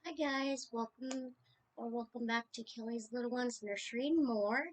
Hi guys, welcome back to Kelly's Little Ones Nursery and More.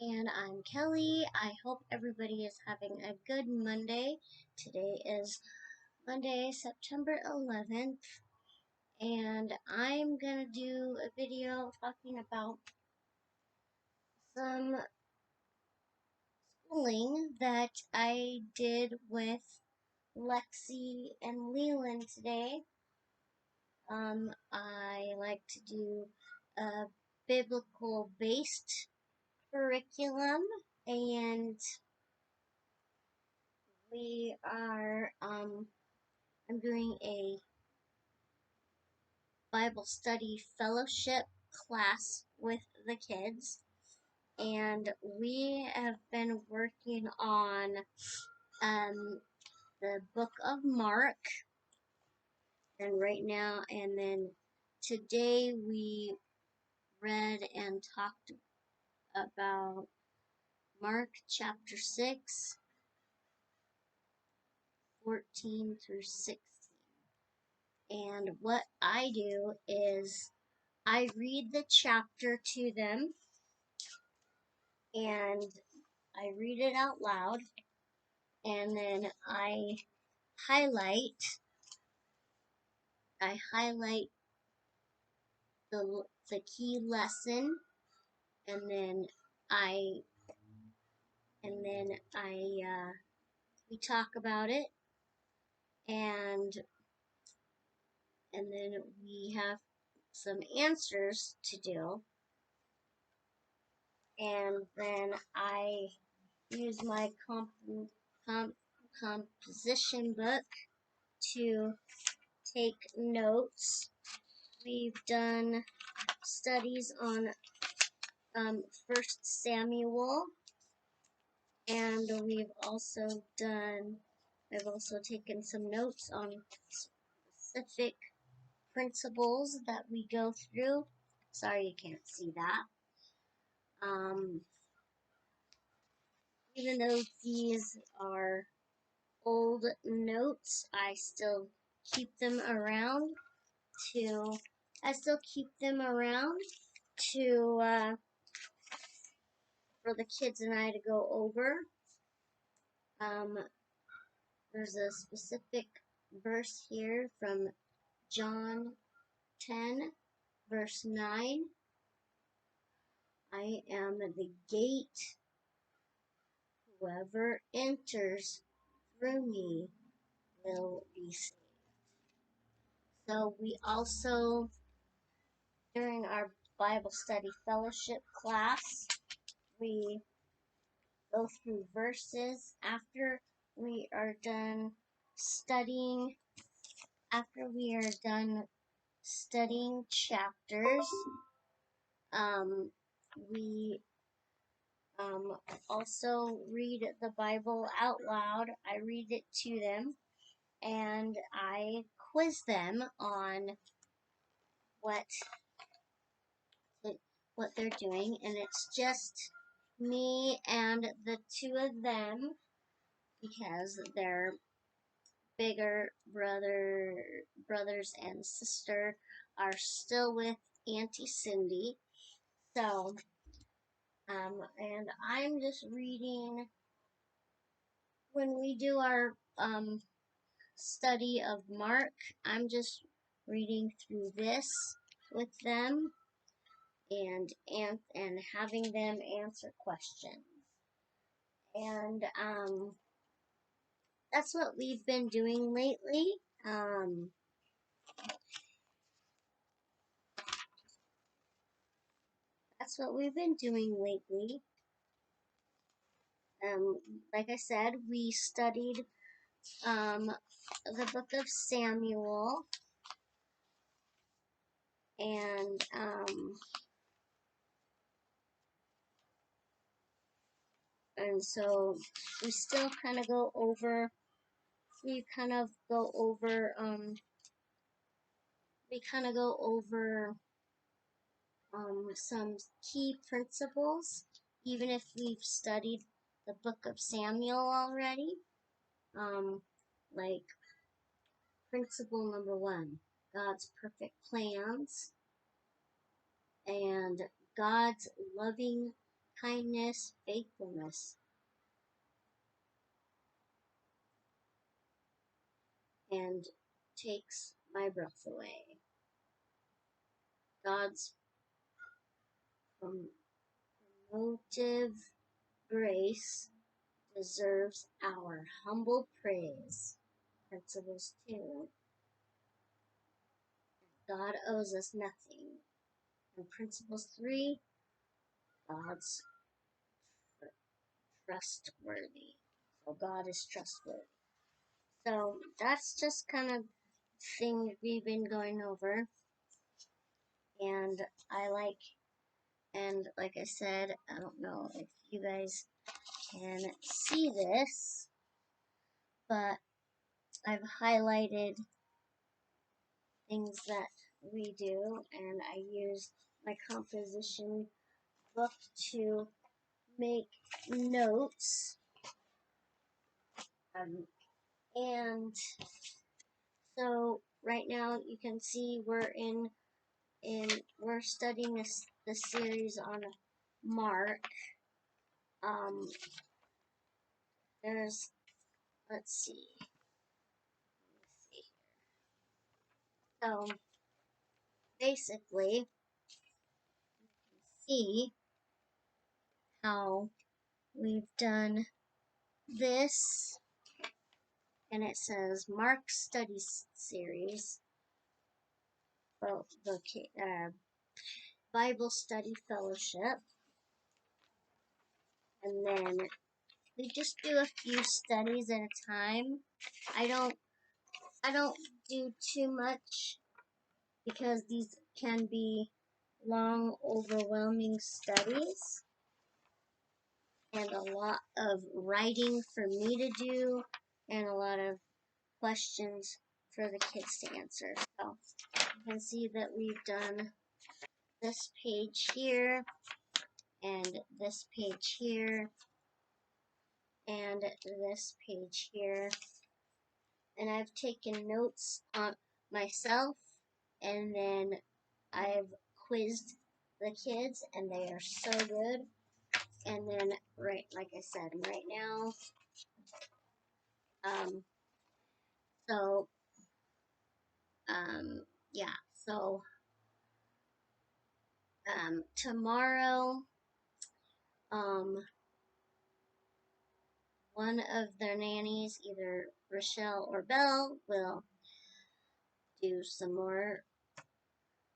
And I'm Kelly. I hope everybody is having a good Monday. Today is Monday, September 11th, and I'm gonna do a video talking about some schooling that I did with Lexi and Leland today. I like to do a biblical based curriculum, and I'm doing a Bible study fellowship class with the kids, and we have been working on the book of Mark, and then today we read and talked about Mark chapter 6, 14 through 16. And what I do is I read the chapter to them, and I read it out loud, and then highlight I highlight the key lesson, and then I and then I we talk about it, and then we have some answers to do, and then I use my composition book to take notes. We've done studies on First Samuel, and I've also taken some notes on specific principles that we go through. Sorry you can't see that. Even though these are old notes, I still keep them around to for the kids and I to go over. There's a specific verse here from John 10, verse 9. I am the gate. Whoever enters through me will be saved. So we also, during our Bible study fellowship class, we go through verses studying, after we are done studying chapters. We also read the Bible out loud. I read it to them, and I quiz them on what they're doing, and it's just me and the two of them because their bigger brothers and sister are still with Auntie Cindy. So, and I'm just reading when we do our study of Mark. I'm just reading through this with them and having them answer questions. And that's what we've been doing lately. That's what we've been doing lately. Like I said, we studied the book of Samuel, and so we still kind of go over. We kind of go over. Some key principles, even if we've studied the book of Samuel already. Like principle number 1. God's perfect plans, and God's loving kindness, faithfulness, and takes my breath away. God's promotive grace deserves our humble praise. Principles 2. God owes us nothing. And principles 3. God's trustworthy. So God is trustworthy. So that's just kind of thing we've been going over. And like I said, I don't know if you guys can see this, but I've highlighted things that we do, and I use my composition book to make notes. And so right now you can see we're studying the series on Mark. There's let's see. So basically, see how we've done this, and it says Mark Study Series, well, the Bible Study Fellowship, and then we just do a few studies at a time. I don't do too much because these can be long, overwhelming studies and a lot of writing for me to do and a lot of questions for the kids to answer. So you can see that we've done this page here and this page here and this page here. And I've taken notes on myself, and then I've quizzed the kids, and they are so good. And then, right, like I said, right now, um, so, yeah, so, tomorrow, one of their nannies, either Rochelle or Belle, will do some more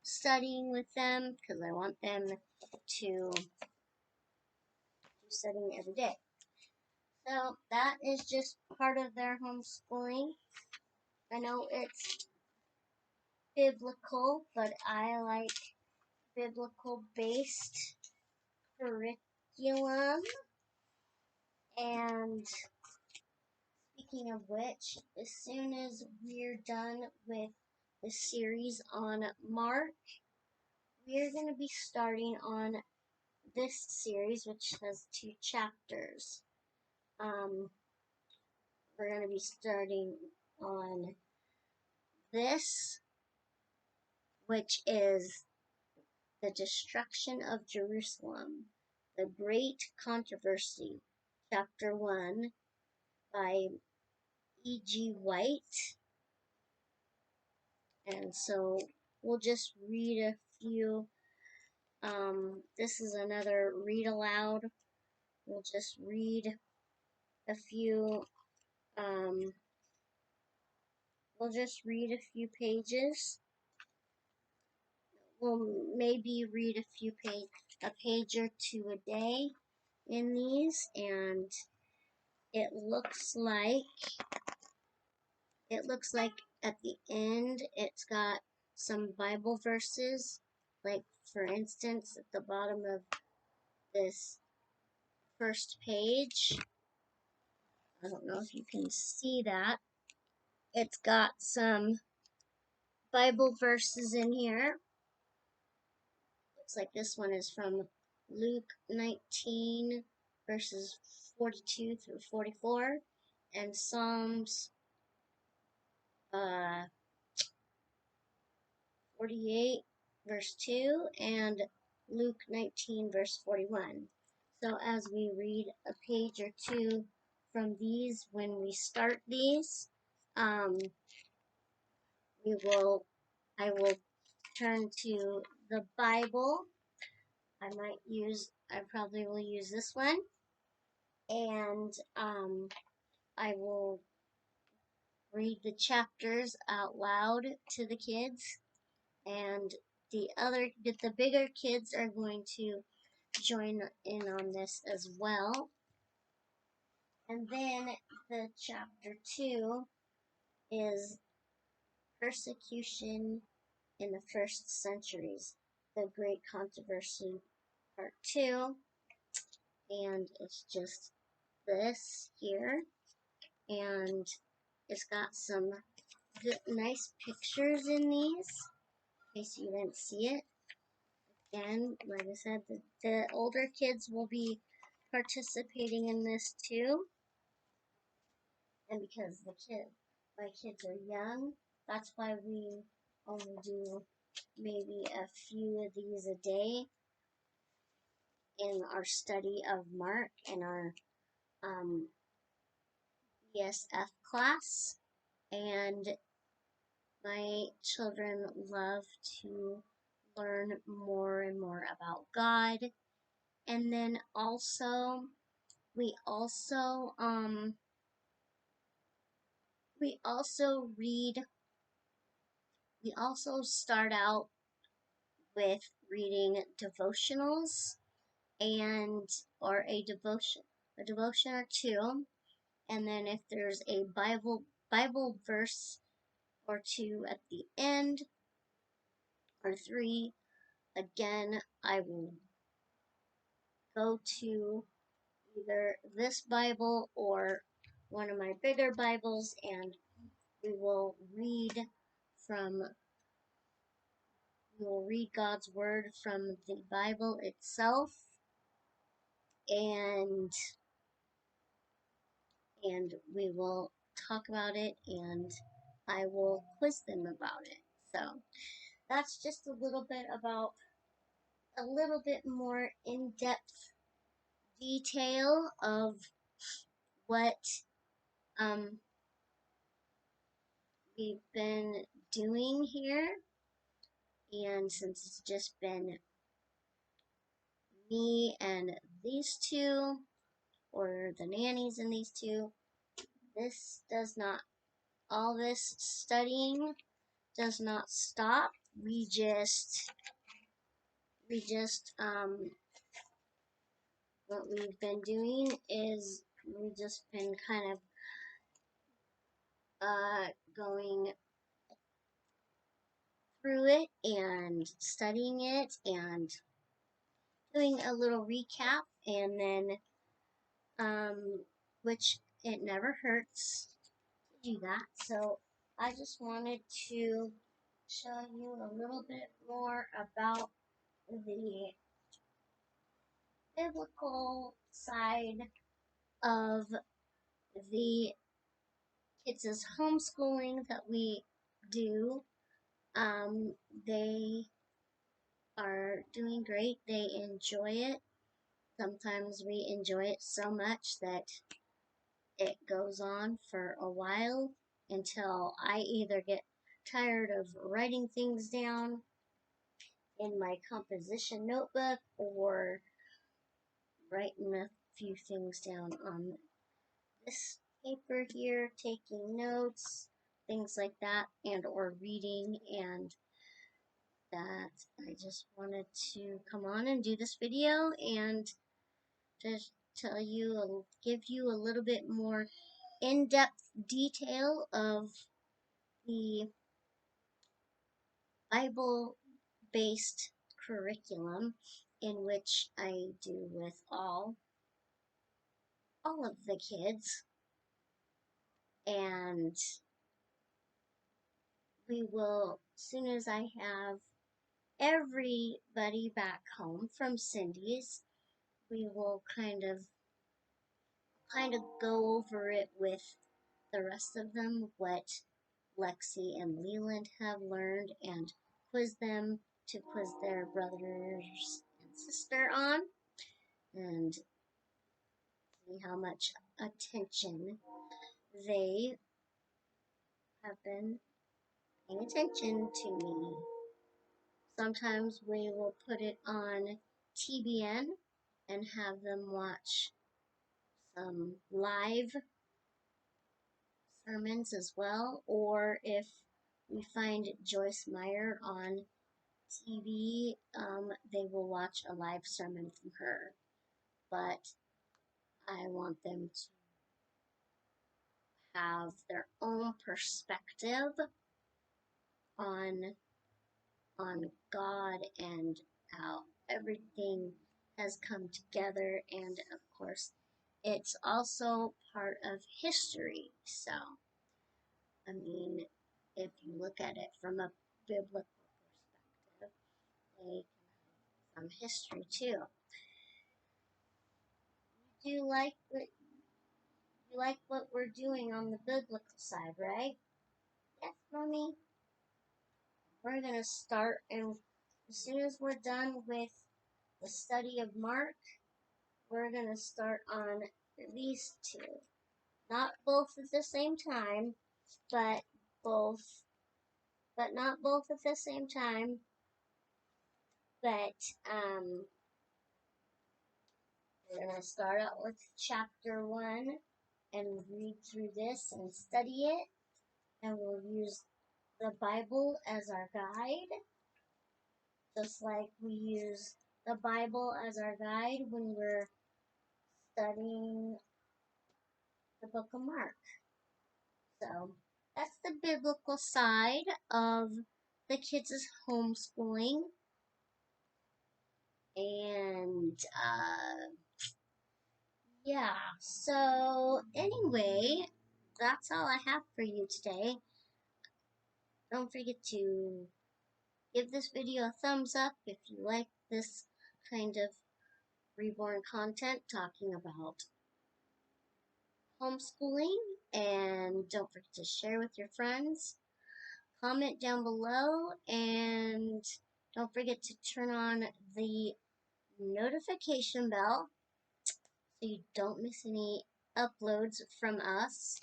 studying with them because I want them to do studying every day. So that is just part of their homeschooling. I know it's biblical, but I like biblical based curriculum. And speaking of which, as soon as we're done with the series on Mark, we're going to be starting on this series, which has 2 chapters. We're going to be starting on this, which is the destruction of Jerusalem, the Great Controversy, Chapter 1, by E.G. White. And so we'll just read a few. This is another read aloud. We'll just read a few. We'll just read a few pages. We'll maybe read a page or 2 a day in these, and it looks like at the end it's got some Bible verses, like for instance at the bottom of this first page. I don't know if you can see that. It's got some Bible verses in here. Looks like this one is from Luke 19, verses 42 through 44, and Psalms 48, verse 2, and Luke 19, verse 41. So as we read a page or two from these, when we start these, um, I will turn to the Bible. I probably will use this one, and I will read the chapters out loud to the kids, and the bigger kids are going to join in on this as well. And then the chapter 2 is persecution in the first centuries, the great controversy, part 2, and it's just this here, and it's got some nice pictures in these, in case you didn't see it. And like I said, the older kids will be participating in this too. And because my kids are young, that's why we only do maybe a few of these a day in our study of Mark in our ESF class. And my children love to learn more and more about God. And then also, we also we also read we also start out with reading devotionals and or a devotion or two, and then if there's a Bible verse or two at the end or three, again I will go to either this Bible or one of my bigger Bibles, and we will read from we will read God's word from the Bible itself, and we will talk about it, and I will quiz them about it. So that's just a little bit more in-depth detail of what um, we've been doing here. And since it's just been me and these two, or the nannies and these two, all this studying does not stop. We just what we've been doing is we've just been kind of going through it and studying it and doing a little recap, and then which it never hurts to do that. So I just wanted to show you a little bit more about the biblical side of the kids' homeschooling that we do. They are doing great. They enjoy it. Sometimes we enjoy it so much that it goes on for a while until I either get tired of writing things down in my composition notebook or writing a few things down on this paper here, taking notes, things like that, and or reading, and that I just wanted to come on and do this video and just give you a little bit more in-depth detail of the Bible-based curriculum in which I do with all of the kids, and we will, as soon as I have everybody back home from Cindy's, we will kind of go over it with the rest of them, what Lexi and Leland have learned, and quiz them, to quiz their brothers and sister on, and see how much attention they have been paying attention to me. Sometimes we will put it on TBN and have them watch some live sermons as well, or if we find Joyce Meyer on TV, they will watch a live sermon from her. But I want them to have their own perspective on on God and how everything has come together, and of course it's also part of history. So I mean, if you look at it from a biblical perspective, they can have some history too. You like what we're doing on the biblical side, right? Yes, mommy. We're gonna start, and as soon as we're done with the study of Mark, we're gonna start on these two. Not both at the same time, but both, but not both at the same time. But we're gonna start out with chapter 1 and read through this and study it, and we'll use the Bible as our guide, just like we use the Bible as our guide when we're studying the book of Mark. So that's the biblical side of the kids' homeschooling. And yeah, so anyway, that's all I have for you today. Don't forget to give this video a thumbs up if you like this kind of reborn content talking about homeschooling, and don't forget to share with your friends. Comment down below, and don't forget to turn on the notification bell so you don't miss any uploads from us.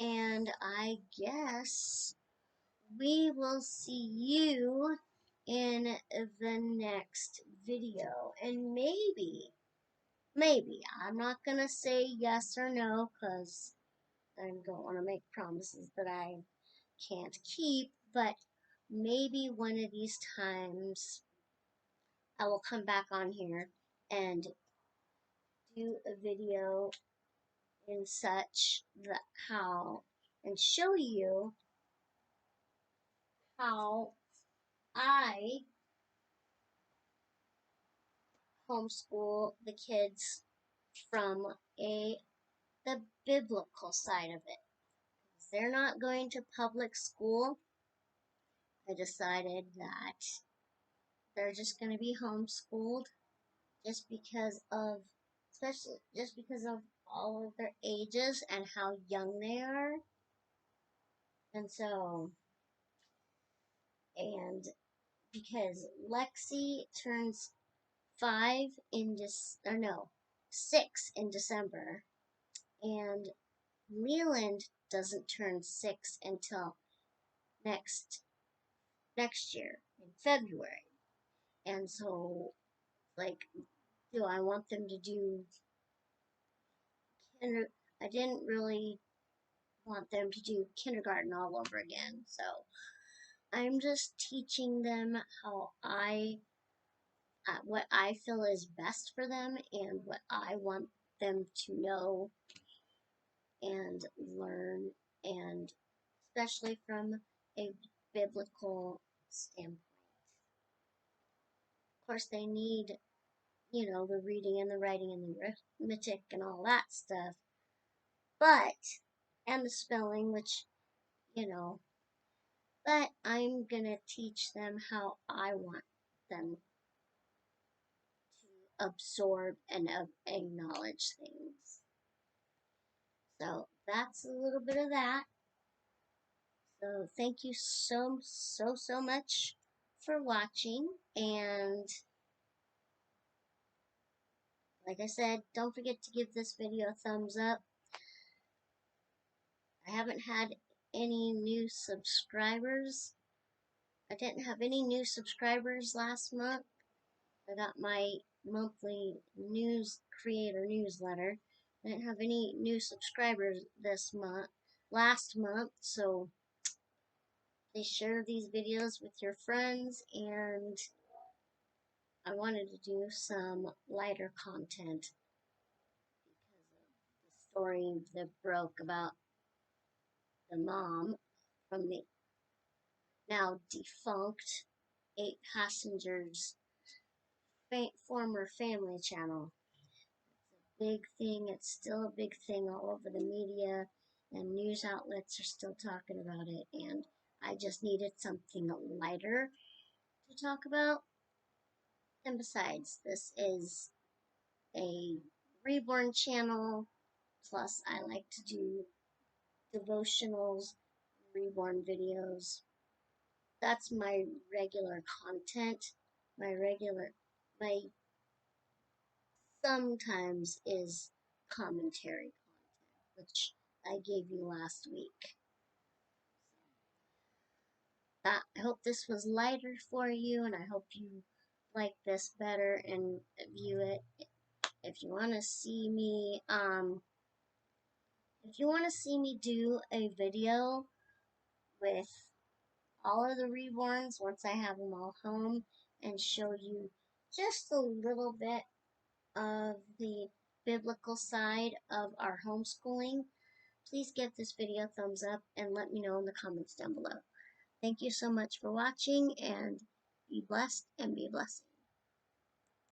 And I guess we will see you in the next video. And maybe, I'm not going to say yes or no because I don't want to make promises that I can't keep, but maybe one of these times I will come back on here and do a video in such that how and show you how I homeschool the kids from the biblical side of it. If they're not going to public school, I decided that they're just going to be homeschooled just because of, especially just because of all of their ages and how young they are. And so, and because Lexi turns 5 in or no, 6 in December, and Leland doesn't turn 6 until next year in February. And so, like, do I want them to do I didn't really want them to do kindergarten all over again. So I'm just teaching them how what I feel is best for them and what I want them to know and learn, and especially from a biblical standpoint. Of course, they need, the reading and the writing and the arithmetic and all that stuff, but, and the spelling, which, but I'm gonna teach them how I want them to absorb and acknowledge things. So that's a little bit of that. So thank you so much for watching, and like I said, don't forget to give this video a thumbs up. I haven't had any new subscribers. I didn't have any new subscribers last month. I got my monthly news creator newsletter. I didn't have any new subscribers last month, so please share these videos with your friends, and I wanted to do some lighter content because of the story that broke about the mom from the now defunct 8 Passengers former family channel. It's a big thing. It's still a big thing all over the media, and news outlets are still talking about it. And I just needed something lighter to talk about. And besides, this is a reborn channel. Plus, I like to do devotionals, reborn videos. That's my regular content. My sometimes is commentary content, which I gave you last week. I hope this was lighter for you, and I hope you like this better and view it. If you want to see me, do a video with all of the reborns once I have them all home and show you just a little bit of the biblical side of our homeschooling, please give this video a thumbs up and let me know in the comments down below. Thank you so much for watching, and be blessed and be a blessing.